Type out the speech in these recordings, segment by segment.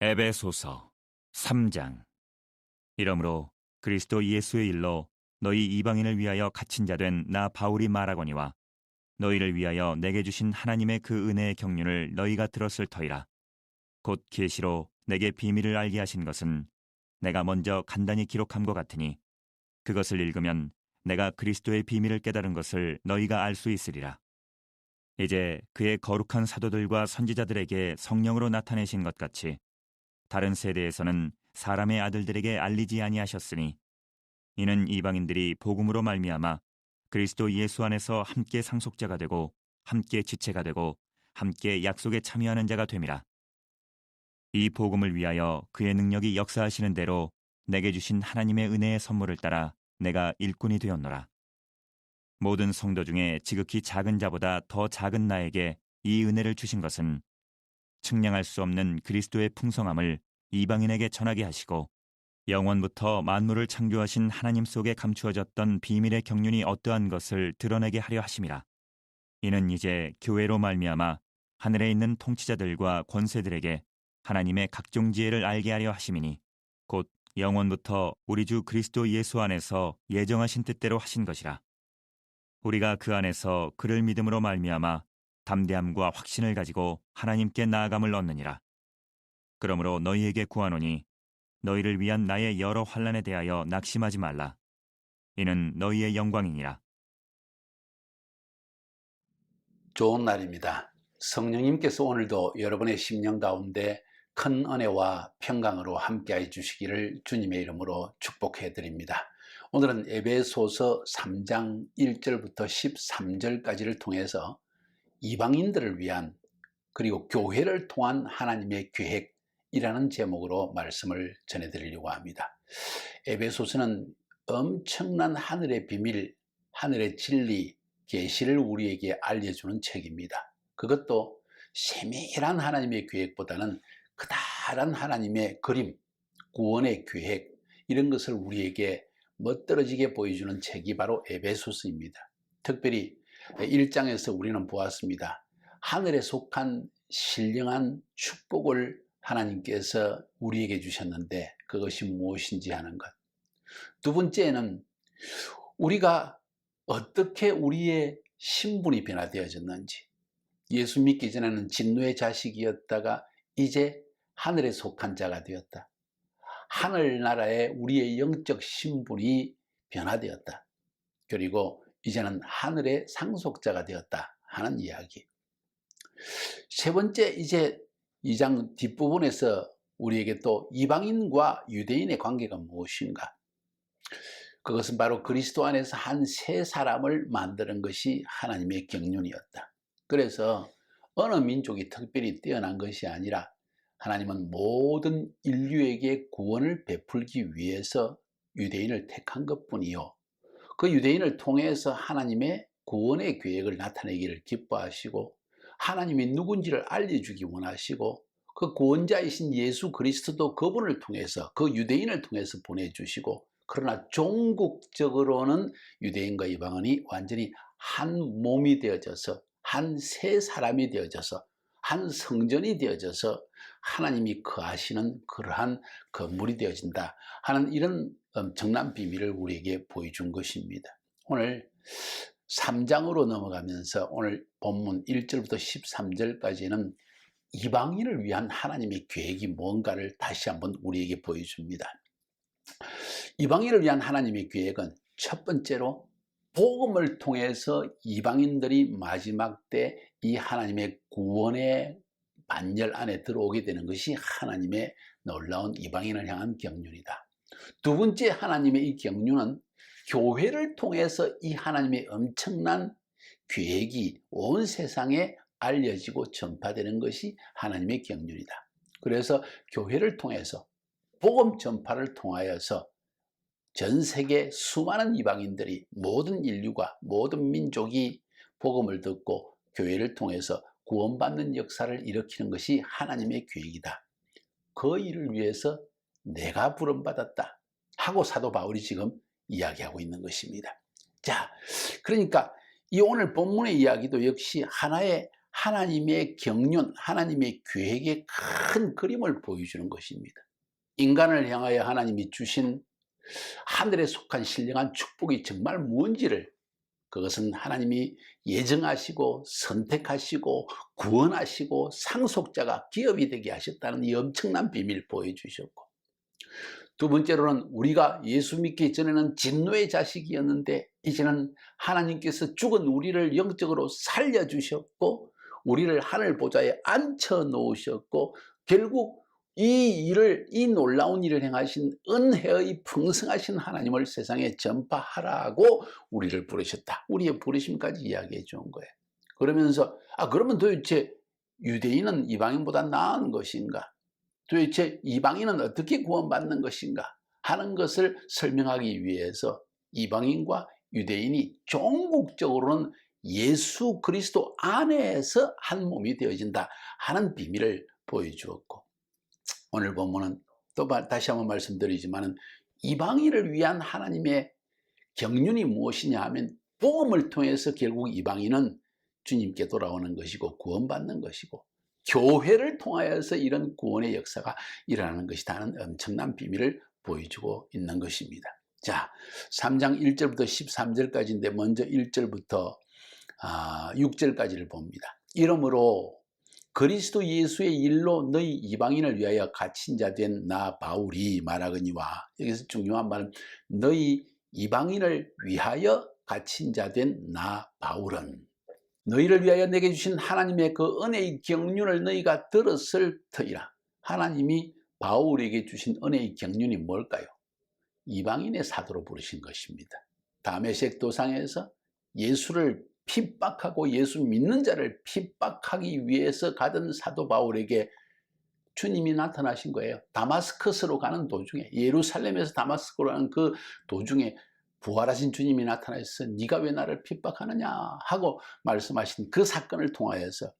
에베소서 3장. 이러므로 그리스도 예수의 일로 너희 이방인을 위하여 갇힌 자 된 나 바울이 말하거니와 너희를 위하여 내게 주신 하나님의 그 은혜의 경륜을 너희가 들었을 터이라. 곧 계시로 내게 비밀을 알게 하신 것은 내가 먼저 간단히 기록함과 같으니 그것을 읽으면 내가 그리스도의 비밀을 깨달은 것을 너희가 알 수 있으리라. 이제 그의 거룩한 사도들과 선지자들에게 성령으로 나타내신 것 같이 다른 세대에서는 사람의 아들들에게 알리지 아니하셨으니 이는 이방인들이 복음으로 말미암아 그리스도 예수 안에서 함께 상속자가 되고 함께 지체가 되고 함께 약속에 참여하는 자가 됨이라. 이 복음을 위하여 그의 능력이 역사하시는 대로 내게 주신 하나님의 은혜의 선물을 따라 내가 일꾼이 되었노라. 모든 성도 중에 지극히 작은 자보다 더 작은 나에게 이 은혜를 주신 것은 측량할 수 없는 그리스도의 풍성함을 이방인에게 전하게 하시고 영원부터 만물을 창조하신 하나님 속에 감추어졌던 비밀의 경륜이 어떠한 것을 드러내게 하려 하심이라. 이는 이제 교회로 말미암아 하늘에 있는 통치자들과 권세들에게 하나님의 각종 지혜를 알게 하려 하심이니 곧 영원부터 우리 주 그리스도 예수 안에서 예정하신 뜻대로 하신 것이라. 우리가 그 안에서 그를 믿음으로 말미암아 담대함과 확신을 가지고 하나님께 나아감을 얻느니라. 그러므로 너희에게 구하노니 너희를 위한 나의 여러 환난에 대하여 낙심하지 말라. 이는 너희의 영광이니라. 좋은 날입니다. 성령님께서 오늘도 여러분의 심령 가운데 큰 은혜와 평강으로 함께해 주시기를 주님의 이름으로 축복해 드립니다. 오늘은 에베소서 3장 1절부터 13절까지를 통해서 이방인들을 위한 그리고 교회를 통한 하나님의 계획이라는 제목으로 말씀을 전해드리려고 합니다. 에베소서는 엄청난 하늘의 비밀, 하늘의 진리, 계시를 우리에게 알려주는 책입니다. 그것도 세밀한 하나님의 계획보다는 크다란 하나님의 그림, 구원의 계획, 이런 것을 우리에게 멋들어지게 보여주는 책이 바로 에베소서입니다. 특별히 1장에서 우리는 보았습니다. 하늘에 속한 신령한 축복을 하나님께서 우리에게 주셨는데 그것이 무엇인지 하는 것. 두 번째는 우리가 어떻게 우리의 신분이 변화되어졌는지, 예수 믿기 전에는 진노의 자식이었다가 이제 하늘에 속한 자가 되었다. 하늘나라의 우리의 영적 신분이 변화되었다. 그리고 이제는 하늘의 상속자가 되었다 하는 이야기. 세 번째, 이제 2장 뒷부분에서 우리에게 또 이방인과 유대인의 관계가 무엇인가? 그것은 바로 그리스도 안에서 한 새 사람을 만드는 것이 하나님의 경륜이었다. 그래서 어느 민족이 특별히 뛰어난 것이 아니라 하나님은 모든 인류에게 구원을 베풀기 위해서 유대인을 택한 것뿐이요, 그 유대인을 통해서 하나님의 구원의 계획을 나타내기를 기뻐하시고 하나님이 누군지를 알려주기 원하시고 그 구원자이신 예수 그리스도도 그분을 통해서, 그 유대인을 통해서 보내주시고, 그러나 종국적으로는 유대인과 이방인이 완전히 한 몸이 되어져서 한 새 사람이 되어져서 한 성전이 되어져서 하나님이 거하시는 그러한 건물이 되어진다 하는 이런 엄청난 비밀을 우리에게 보여준 것입니다. 오늘 3장으로 넘어가면서 오늘 본문 1절부터 13절까지는 이방인을 위한 하나님의 계획이 뭔가를 다시 한번 우리에게 보여줍니다. 이방인을 위한 하나님의 계획은 첫 번째로 복음을 통해서 이방인들이 마지막 때 이 하나님의 구원의 반열 안에 들어오게 되는 것이 하나님의 놀라운 이방인을 향한 경륜이다. 두 번째, 하나님의 이 경륜은 교회를 통해서 이 하나님의 엄청난 계획이 온 세상에 알려지고 전파되는 것이 하나님의 경륜이다. 그래서 교회를 통해서 복음 전파를 통하여서 전 세계 수많은 이방인들이, 모든 인류가, 모든 민족이 복음을 듣고 교회를 통해서 구원받는 역사를 일으키는 것이 하나님의 계획이다. 그 일을 위해서 내가 부름받았다 하고 사도 바울이 지금 이야기하고 있는 것입니다. 자, 그러니까 이 오늘 본문의 이야기도 역시 하나의 하나님의 경륜, 하나님의 계획의 큰 그림을 보여주는 것입니다. 인간을 향하여 하나님이 주신 하늘에 속한 신령한 축복이 정말 무엇인지를, 그것은 하나님이 예정하시고 선택하시고 구원하시고 상속자가 기업이 되게 하셨다는 이 엄청난 비밀을 보여주셨고, 두 번째로는 우리가 예수 믿기 전에는 진노의 자식이었는데 이제는 하나님께서 죽은 우리를 영적으로 살려주셨고 우리를 하늘 보좌에 앉혀 놓으셨고, 결국 이 놀라운 일을 행하신 은혜의 풍성하신 하나님을 세상에 전파하라고 우리를 부르셨다. 우리의 부르심까지 이야기해 준 거예요. 그러면서 그러면 도대체 유대인은 이방인보다 나은 것인가? 도대체 이방인은 어떻게 구원받는 것인가 하는 것을 설명하기 위해서 이방인과 유대인이 종국적으로는 예수 그리스도 안에서 한 몸이 되어진다 하는 비밀을 보여주었고, 오늘 본문은 또 다시 한번 말씀드리지만 이방인을 위한 하나님의 경륜이 무엇이냐 하면 복음을 통해서 결국 이방인은 주님께 돌아오는 것이고 구원받는 것이고, 교회를 통하여서 이런 구원의 역사가 일어나는 것이다 하는 엄청난 비밀을 보여주고 있는 것입니다. 자, 3장 1절부터 13절까지인데 먼저 1절부터 6절까지를 봅니다. 이러므로 그리스도 예수의 일로 너희 이방인을 위하여 갇힌 자 된 나 바울이 말하거니와, 여기서 중요한 말은 너희 이방인을 위하여 갇힌 자 된 나 바울은 너희를 위하여 내게 주신 하나님의 그 은혜의 경륜을 너희가 들었을 터이라. 하나님이 바울에게 주신 은혜의 경륜이 뭘까요? 이방인의 사도로 부르신 것입니다. 다메섹 도상에서 예수를 핍박하고 예수 믿는 자를 핍박하기 위해서 가던 사도 바울에게 주님이 나타나신 거예요. 다마스커스로 가는 도중에, 예루살렘에서 다마스커로 가는 그 도중에 부활하신 주님이 나타나셔서 네가 왜 나를 핍박하느냐 하고 말씀하신 그 사건을 통하여서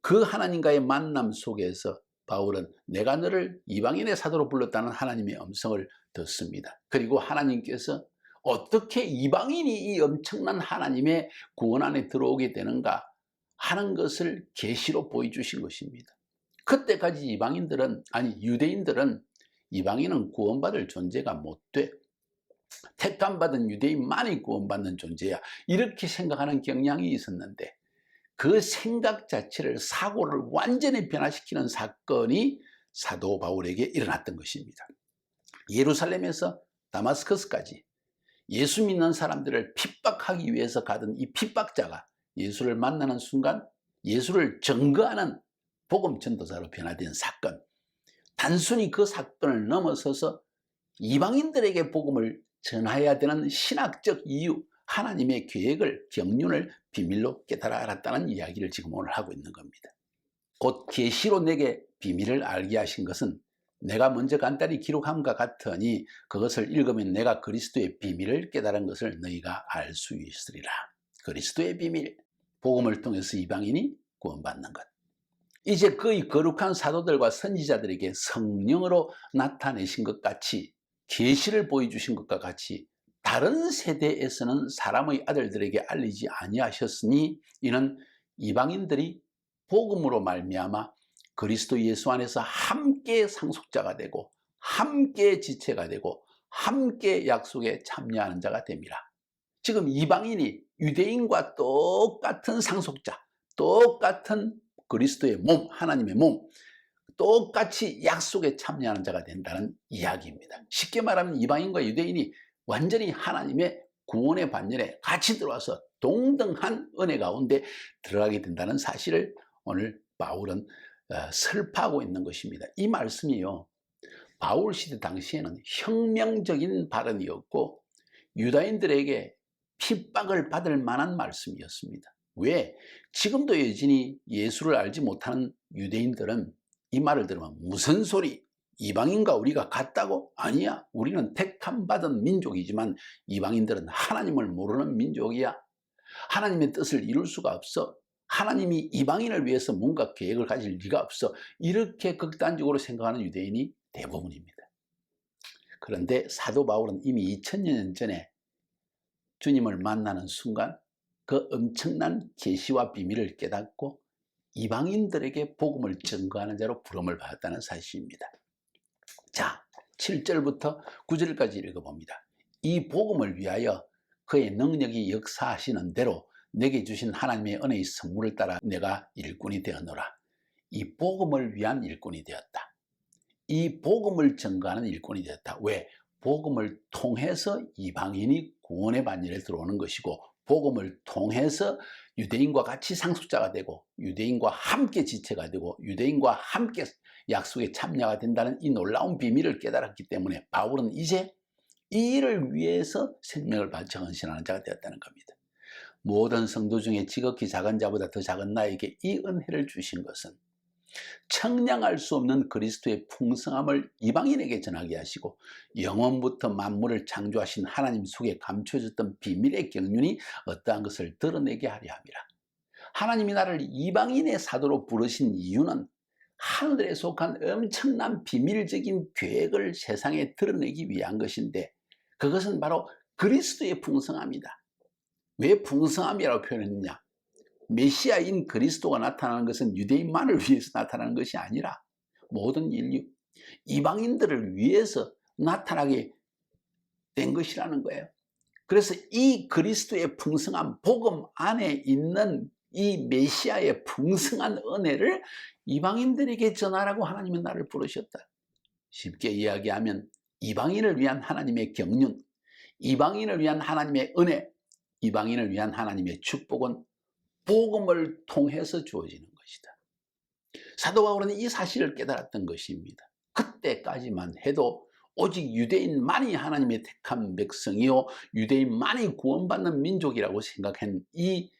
그 하나님과의 만남 속에서 바울은 내가 너를 이방인의 사도로 불렀다는 하나님의 음성을 듣습니다. 그리고 하나님께서 어떻게 이방인이 이 엄청난 하나님의 구원 안에 들어오게 되는가 하는 것을 계시로 보여주신 것입니다. 그때까지 유대인들은 이방인은 구원받을 존재가 못돼, 택감받은 유대인만이 구원받는 존재야, 이렇게 생각하는 경향이 있었는데 그 생각 자체를, 사고를 완전히 변화시키는 사건이 사도 바울에게 일어났던 것입니다. 예루살렘에서 다마스커스까지 예수 믿는 사람들을 핍박하기 위해서 가던 이 핍박자가 예수를 만나는 순간 예수를 증거하는 복음 전도자로 변화된 사건, 단순히 그 사건을 넘어서서 이방인들에게 복음을 전해야 되는 신학적 이유, 하나님의 계획을, 경륜을 비밀로 깨달아 알았다는 이야기를 지금 오늘 하고 있는 겁니다. 곧 계시로 내게 비밀을 알게 하신 것은 내가 먼저 간단히 기록함과 같으니 그것을 읽으면 내가 그리스도의 비밀을 깨달은 것을 너희가 알 수 있으리라. 그리스도의 비밀, 복음을 통해서 이방인이 구원받는 것. 이제 그의 거룩한 사도들과 선지자들에게 성령으로 나타내신 것 같이, 계시를 보여주신 것과 같이 다른 세대에서는 사람의 아들들에게 알리지 아니하셨으니 이는 이방인들이 복음으로 말미암아 그리스도 예수 안에서 함께 상속자가 되고 함께 지체가 되고 함께 약속에 참여하는 자가 됨이라. 지금 이방인이 유대인과 똑같은 상속자, 똑같은 그리스도의 몸, 하나님의 몸, 똑같이 약속에 참여하는 자가 된다는 이야기입니다. 쉽게 말하면 이방인과 유대인이 완전히 하나님의 구원의 반열에 같이 들어와서 동등한 은혜 가운데 들어가게 된다는 사실을 오늘 바울은 설파하고 있는 것입니다. 이 말씀이요, 바울 시대 당시에는 혁명적인 발언이었고 유다인들에게 핍박을 받을 만한 말씀이었습니다. 왜? 지금도 여전히 예수를 알지 못하는 유대인들은 이 말을 들으면 무슨 소리? 이방인과 우리가 같다고? 아니야. 우리는 택함받은 민족이지만 이방인들은 하나님을 모르는 민족이야. 하나님의 뜻을 이룰 수가 없어. 하나님이 이방인을 위해서 뭔가 계획을 가질 리가 없어. 이렇게 극단적으로 생각하는 유대인이 대부분입니다. 그런데 사도 바울은 이미 2000년 전에 주님을 만나는 순간 그 엄청난 계시와 비밀을 깨닫고 이방인들에게 복음을 증거하는 자로 부름을 받았다는 사실입니다. 자, 7절부터 9절까지 읽어봅니다. 이 복음을 위하여 그의 능력이 역사하시는 대로 내게 주신 하나님의 은혜의 선물을 따라 내가 일꾼이 되었노라. 이 복음을 위한 일꾼이 되었다. 이 복음을 증거하는 일꾼이 되었다. 왜? 복음을 통해서 이방인이 구원의 반열에 들어오는 것이고, 복음을 통해서 유대인과 같이 상속자가 되고, 유대인과 함께 지체가 되고, 유대인과 함께 약속에 참여가 된다는 이 놀라운 비밀을 깨달았기 때문에 바울은 이제 이 일을 위해서 생명을 바쳐 헌신하는 자가 되었다는 겁니다. 모든 성도 중에 지극히 작은 자보다 더 작은 나에게 이 은혜를 주신 것은 청량할 수 없는 그리스도의 풍성함을 이방인에게 전하게 하시고, 영원부터 만물을 창조하신 하나님 속에 감춰졌던 비밀의 경륜이 어떠한 것을 드러내게 하려 함이라. 하나님이 나를 이방인의 사도로 부르신 이유는 하늘에 속한 엄청난 비밀적인 계획을 세상에 드러내기 위한 것인데, 그것은 바로 그리스도의 풍성함이다. 왜 풍성함이라고 표현했느냐? 메시아인 그리스도가 나타나는 것은 유대인만을 위해서 나타나는 것이 아니라 모든 인류, 이방인들을 위해서 나타나게 된 것이라는 거예요. 그래서 이 그리스도의 풍성한 복음 안에 있는 이 메시아의 풍성한 은혜를 이방인들에게 전하라고 하나님은 나를 부르셨다. 쉽게 이야기하면 이방인을 위한 하나님의 경륜, 이방인을 위한 하나님의 은혜, 이방인을 위한 하나님의 축복은 복음을 통해서 주어지는 것이다. 사도 바울은 이 사실을 깨달았던 것입니다. 그때까지만 해도 오직 유대인만이 하나님의 택한 백성이요, 유대인만이 구원받는 민족이라고 생각한 이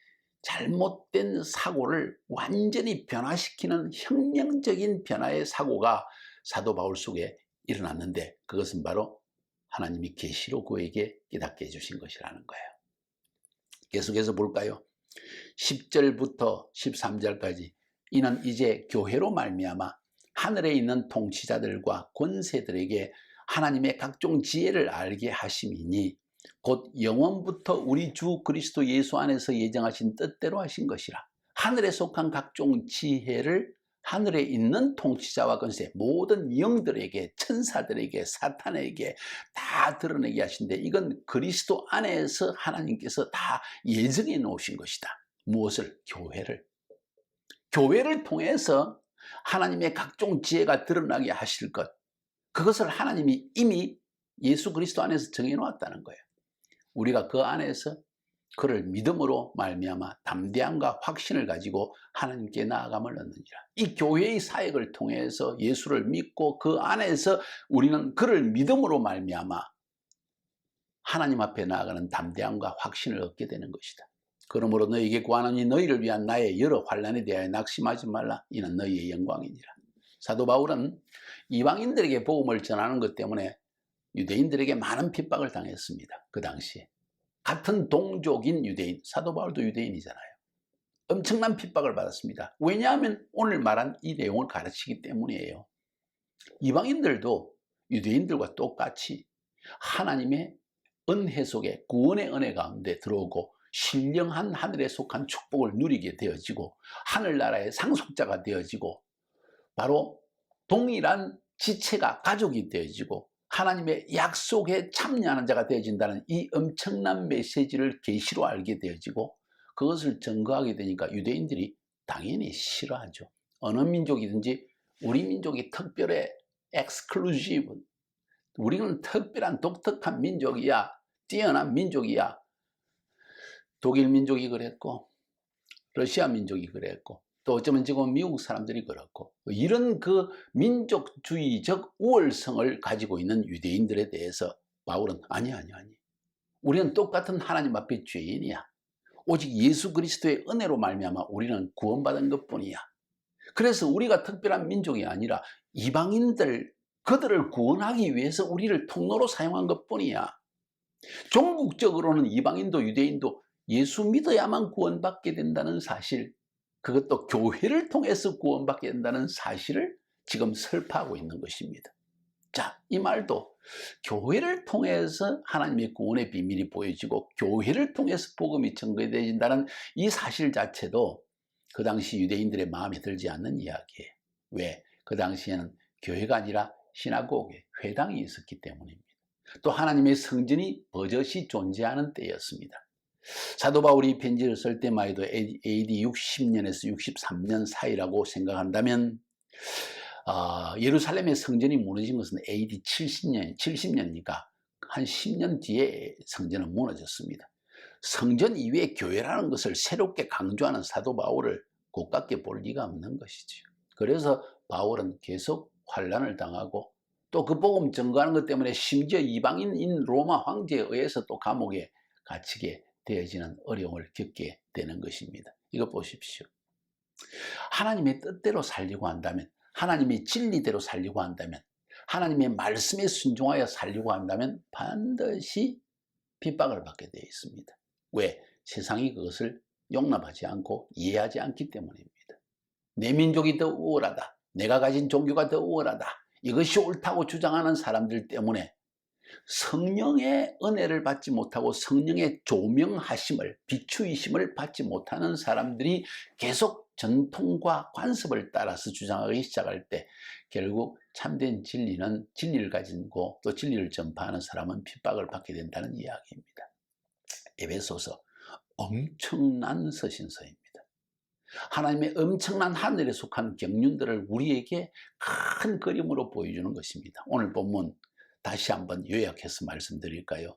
잘못된 사고를 완전히 변화시키는 혁명적인 변화의 사고가 사도 바울 속에 일어났는데, 그것은 바로 하나님이 계시로 그에게 깨닫게 해주신 것이라는 거예요. 계속해서 볼까요? 10절부터 13절까지 이는 이제 교회로 말미암아 하늘에 있는 통치자들과 권세들에게 하나님의 각종 지혜를 알게 하심이니 곧 영원부터 우리 주 그리스도 예수 안에서 예정하신 뜻대로 하신 것이라. 하늘에 속한 각종 지혜를 하늘에 있는 통치자와 권세, 모든 영들에게, 천사들에게, 사탄에게 다 드러내게 하신데, 이건 그리스도 안에서 하나님께서 다 예정해 놓으신 것이다. 무엇을? 교회를. 교회를 통해서 하나님의 각종 지혜가 드러나게 하실 것, 그것을 하나님이 이미 예수 그리스도 안에서 정해 놓았다는 거예요. 우리가 그 안에서 그를 믿음으로 말미암아 담대함과 확신을 가지고 하나님께 나아감을 얻느니라. 이 교회의 사역을 통해서 예수를 믿고 그 안에서 우리는 그를 믿음으로 말미암아 하나님 앞에 나아가는 담대함과 확신을 얻게 되는 것이다. 그러므로 너희에게 구하노니 너희를 위한 나의 여러 환난에 대하여 낙심하지 말라. 이는 너희의 영광이니라. 사도 바울은 이방인들에게 복음을 전하는 것 때문에 유대인들에게 많은 핍박을 당했습니다. 그 당시에 같은 동족인 유대인, 사도 바울도 유대인이잖아요. 엄청난 핍박을 받았습니다. 왜냐하면 오늘 말한 이 내용을 가르치기 때문이에요. 이방인들도 유대인들과 똑같이 하나님의 은혜 속에, 구원의 은혜 가운데 들어오고 신령한 하늘에 속한 축복을 누리게 되어지고 하늘나라의 상속자가 되어지고 바로 동일한 지체가 가족이 되어지고 하나님의 약속에 참여하는 자가 되어진다는 이 엄청난 메시지를 계시로 알게 되어지고, 그것을 증거하게 되니까 유대인들이 당연히 싫어하죠. 어느 민족이든지 우리 민족이 특별해, 엑스클루시브, 우리는 특별한 독특한 민족이야, 뛰어난 민족이야. 독일 민족이 그랬고 러시아 민족이 그랬고 또 어쩌면 지금 미국 사람들이 그렇고, 이런 그 민족주의적 우월성을 가지고 있는 유대인들에 대해서 바울은 아니 우리는 똑같은 하나님 앞에 죄인이야. 오직 예수 그리스도의 은혜로 말미암아 우리는 구원받은 것뿐이야. 그래서 우리가 특별한 민족이 아니라 이방인들, 그들을 구원하기 위해서 우리를 통로로 사용한 것뿐이야. 종국적으로는 이방인도 유대인도 예수 믿어야만 구원받게 된다는 사실, 그것도 교회를 통해서 구원받게 된다는 사실을 지금 설파하고 있는 것입니다. 자, 이 말도 교회를 통해서 하나님의 구원의 비밀이 보여지고 교회를 통해서 복음이 증거되어진다는 이 사실 자체도 그 당시 유대인들의 마음에 들지 않는 이야기예요. 왜? 그 당시에는 교회가 아니라 시나고게, 회당이 있었기 때문입니다. 또 하나님의 성전이 버젓이 존재하는 때였습니다. 사도 바울이 편지를 쓸 때만 해도 AD 60년에서 63년 사이라고 생각한다면 예루살렘의 성전이 무너진 것은 AD 70년이니까 한 10년 뒤에 성전은 무너졌습니다. 성전 이외에 교회라는 것을 새롭게 강조하는 사도 바울을 고깝게 볼 리가 없는 것이죠. 그래서 바울은 계속 환난을 당하고 또 그 복음 증거하는 것 때문에 심지어 이방인인 로마 황제에 의해서 또 감옥에 갇히게 되어지는 어려움을 겪게 되는 것입니다. 이거 보십시오. 하나님의 뜻대로 살려고 한다면, 하나님의 진리대로 살려고 한다면, 하나님의 말씀에 순종하여 살려고 한다면 반드시 핍박을 받게 되어 있습니다. 왜? 세상이 그것을 용납하지 않고 이해하지 않기 때문입니다. 내 민족이 더 우월하다, 내가 가진 종교가 더 우월하다, 이것이 옳다고 주장하는 사람들 때문에 성령의 은혜를 받지 못하고 성령의 조명하심을, 비추이심을 받지 못하는 사람들이 계속 전통과 관습을 따라서 주장하기 시작할 때 결국 참된 진리를 가지고 또 진리를 전파하는 사람은 핍박을 받게 된다는 이야기입니다. 에베소서 엄청난 서신서입니다. 하나님의 엄청난 하늘에 속한 경륜들을 우리에게 큰 그림으로 보여주는 것입니다. 오늘 본문 다시 한번 요약해서 말씀드릴까요?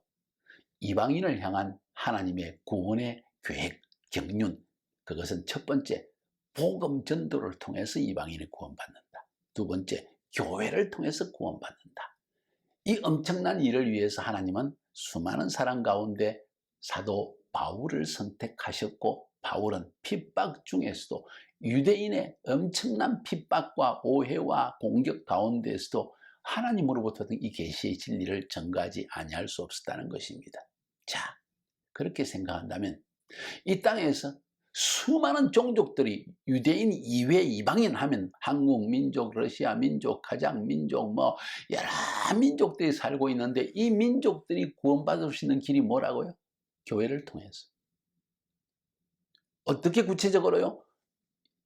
이방인을 향한 하나님의 구원의 계획, 경륜, 그것은 첫 번째, 복음 전도를 통해서 이방인이 구원받는다. 두 번째, 교회를 통해서 구원받는다. 이 엄청난 일을 위해서 하나님은 수많은 사람 가운데 사도 바울을 선택하셨고, 바울은 핍박 중에서도 유대인의 엄청난 핍박과 오해와 공격 가운데에서도 하나님으로부터 이 계시의 진리를 전가하지 아니할 수 없었다는 것입니다. 자, 그렇게 생각한다면 이 땅에서 수많은 종족들이 유대인 이외 이방인 하면 한국 민족, 러시아 민족, 카자흐 민족, 여러 민족들이 살고 있는데 이 민족들이 구원받을 수 있는 길이 뭐라고요? 교회를 통해서. 어떻게 구체적으로요?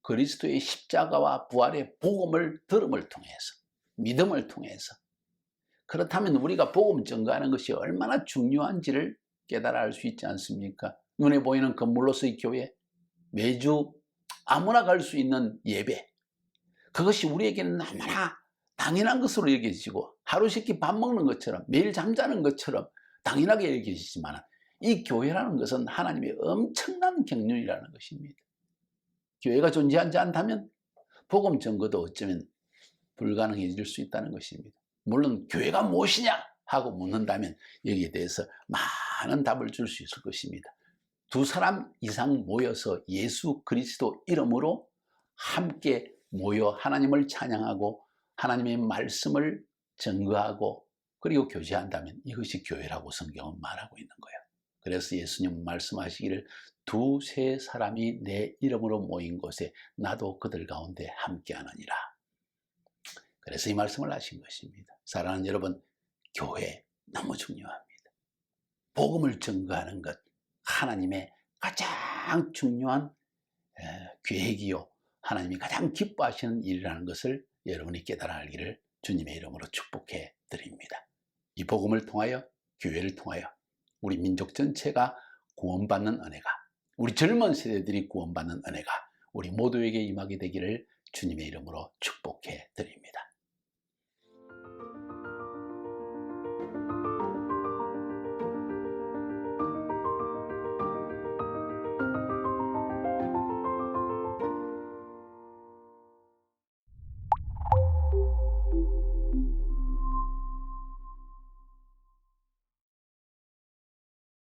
그리스도의 십자가와 부활의 복음을 들음을 통해서, 믿음을 통해서. 그렇다면 우리가 복음 전가하는 것이 얼마나 중요한지를 깨달아 알 수 있지 않습니까? 눈에 보이는 건물로서의 교회, 매주 아무나 갈 수 있는 예배, 그것이 우리에게는 너무나 당연한 것으로 여겨지고 하루 세끼 밥 먹는 것처럼 매일 잠자는 것처럼 당연하게 여겨지지만 이 교회라는 것은 하나님의 엄청난 경륜이라는 것입니다. 교회가 존재하지 않다면 복음 전거도 어쩌면 불가능해질 수 있다는 것입니다. 물론 교회가 무엇이냐 하고 묻는다면 여기에 대해서 많은 답을 줄 수 있을 것입니다. 2사람 이상 모여서 예수 그리스도 이름으로 함께 모여 하나님을 찬양하고 하나님의 말씀을 증거하고 그리고 교제한다면 이것이 교회라고 성경은 말하고 있는 거예요. 그래서 예수님은 말씀하시기를 2-3사람이 내 이름으로 모인 곳에 나도 그들 가운데 함께하느니라. 그래서 이 말씀을 하신 것입니다. 사랑하는 여러분, 교회 너무 중요합니다. 복음을 증거하는 것, 하나님의 가장 중요한 계획이요, 하나님이 가장 기뻐하시는 일이라는 것을 여러분이 깨달아 알기를 주님의 이름으로 축복해 드립니다. 이 복음을 통하여, 교회를 통하여 우리 민족 전체가 구원받는 은혜가, 우리 젊은 세대들이 구원받는 은혜가 우리 모두에게 임하게 되기를 주님의 이름으로 축복해 드립니다.